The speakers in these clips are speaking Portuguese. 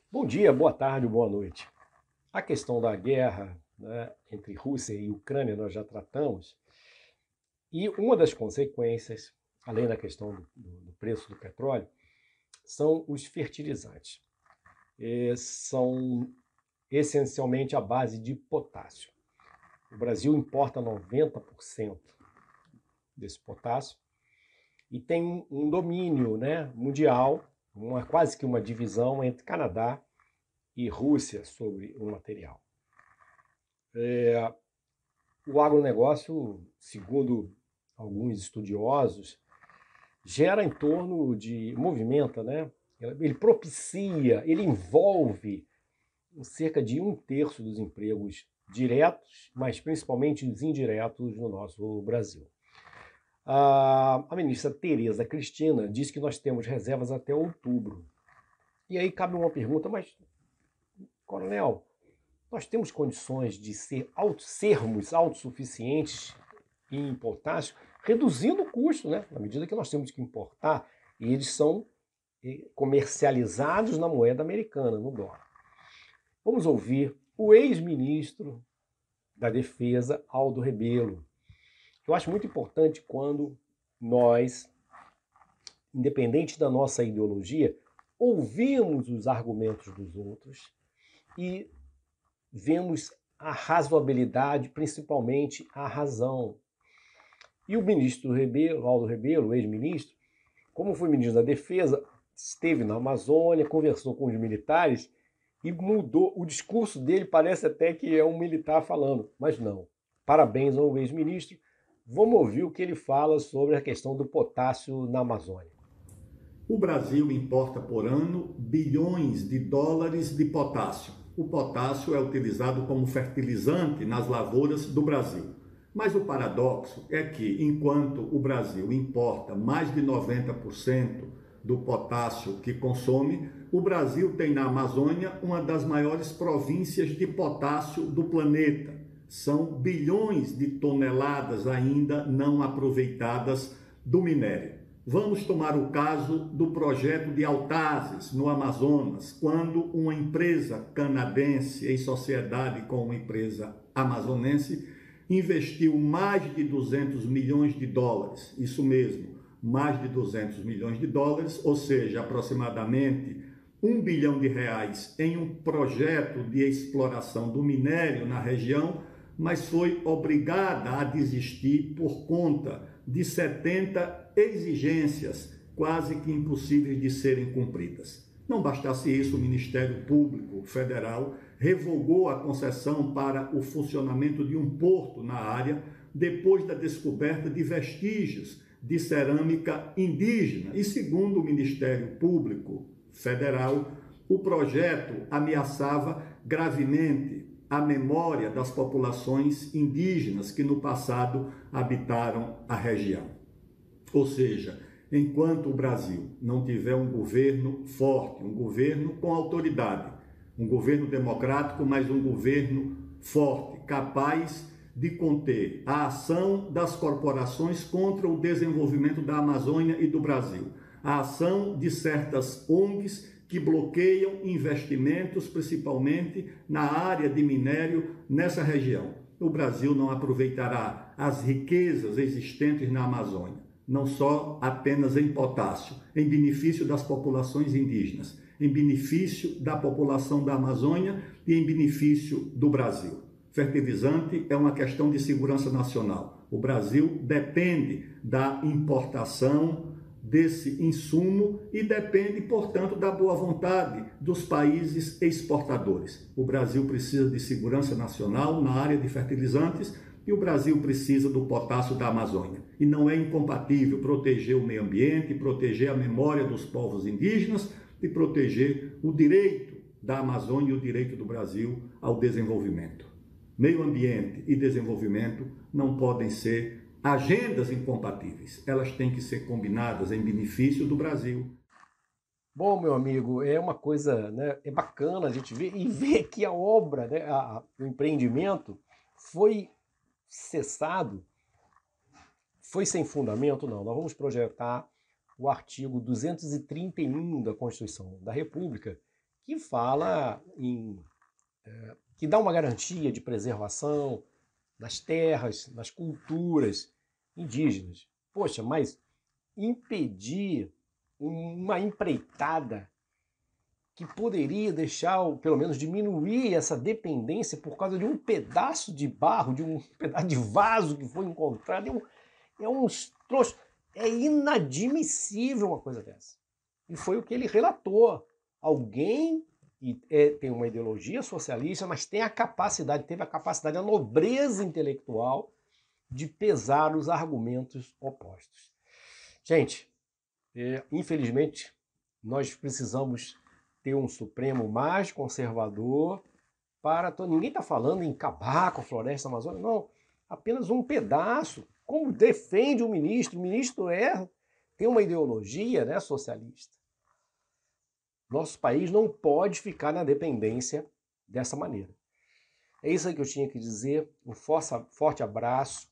Bom dia, boa tarde, boa noite. A questão da guerra, né, entre Rússia e Ucrânia nós já tratamos, e uma das consequências, além da questão do preço do petróleo, são os fertilizantes. São essencialmente à base de potássio. O Brasil importa 90% desse potássio e tem um domínio, né, mundial, quase que uma divisão entre Canadá e Rússia sobre o material. O agronegócio, segundo alguns estudiosos, gera em torno de, movimenta, né? Ele propicia, ele envolve cerca de 1/3 dos empregos diretos, mas principalmente os indiretos no nosso Brasil. A ministra Tereza Cristina diz que nós temos reservas até outubro. E aí cabe uma pergunta, mas, coronel, nós temos condições de sermos autossuficientes em potássio, reduzindo o custo, né? Na medida que nós temos que importar, e eles são comercializados na moeda americana, no dólar. Vamos ouvir o ex-ministro da Defesa, Aldo Rebelo. Eu acho muito importante quando nós, independente da nossa ideologia, ouvimos os argumentos dos outros e vemos a razoabilidade, principalmente a razão. E o ministro Rebelo, Aldo Rebelo, ex-ministro, como foi ministro da Defesa, esteve na Amazônia, conversou com os militares e mudou. O discurso dele parece até que é um militar falando, mas não. Parabéns ao ex-ministro. Vamos ouvir o que ele fala sobre a questão do potássio na Amazônia. O Brasil importa por ano bilhões de dólares de potássio. O potássio é utilizado como fertilizante nas lavouras do Brasil. Mas o paradoxo é que, enquanto o Brasil importa mais de 90% do potássio que consome, o Brasil tem na Amazônia uma das maiores províncias de potássio do planeta. São bilhões de toneladas ainda não aproveitadas do minério. Vamos tomar o caso do projeto de Altazes, no Amazonas, quando uma empresa canadense, em sociedade com uma empresa amazonense, investiu mais de 200 milhões de dólares, isso mesmo, mais de 200 milhões de dólares, ou seja, aproximadamente 1 bilhão de reais em um projeto de exploração do minério na região, mas foi obrigada a desistir por conta de 70 exigências quase que impossíveis de serem cumpridas. Não bastasse isso, o Ministério Público Federal revogou a concessão para o funcionamento de um porto na área depois da descoberta de vestígios de cerâmica indígena. E segundo o Ministério Público Federal, o projeto ameaçava gravemente a memória das populações indígenas que no passado habitaram a região. Ou seja, enquanto o Brasil não tiver um governo forte, um governo com autoridade, um governo democrático, mas um governo forte, capaz de conter a ação das corporações contra o desenvolvimento da Amazônia e do Brasil, a ação de certas ONGs que bloqueiam investimentos, principalmente na área de minério nessa região. O Brasil não aproveitará as riquezas existentes na Amazônia, não só apenas em potássio, em benefício das populações indígenas, em benefício da população da Amazônia e em benefício do Brasil. Fertilizante é uma questão de segurança nacional. O Brasil depende da importação desse insumo e depende, portanto, da boa vontade dos países exportadores. O Brasil precisa de segurança nacional na área de fertilizantes e o Brasil precisa do potássio da Amazônia. E não é incompatível proteger o meio ambiente, proteger a memória dos povos indígenas e proteger o direito da Amazônia e o direito do Brasil ao desenvolvimento. Meio ambiente e desenvolvimento não podem ser agendas incompatíveis, elas têm que ser combinadas em benefício do Brasil. Bom, meu amigo, é uma coisa, né, é bacana a gente ver e ver que a obra, né, o empreendimento foi cessado, foi sem fundamento, não. Nós vamos projetar o artigo 231 da Constituição da República, que fala que dá uma garantia de preservação das terras, das culturas indígenas. Poxa, mas impedir uma empreitada que poderia deixar, ou pelo menos diminuir essa dependência por causa de um pedaço de barro, de um pedaço de vaso que foi encontrado, é inadmissível uma coisa dessa. E foi o que ele relatou. Alguém tem uma ideologia socialista, mas teve a capacidade, a nobreza intelectual de pesar os argumentos opostos. Gente, infelizmente, nós precisamos ter um Supremo mais conservador para... Ninguém está falando em acabar com a floresta amazônica, não. Apenas um pedaço. Como defende o ministro tem uma ideologia, né, socialista. Nosso país não pode ficar na dependência dessa maneira. É isso aí que eu tinha que dizer. Um forte abraço.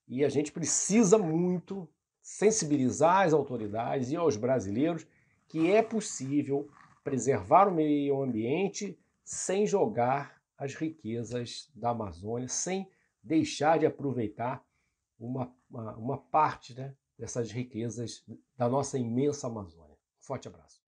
E a gente precisa muito sensibilizar as autoridades e aos brasileiros que é possível preservar o meio ambiente sem jogar as riquezas da Amazônia, sem deixar de aproveitar uma parte, né, dessas riquezas da nossa imensa Amazônia. Forte abraço.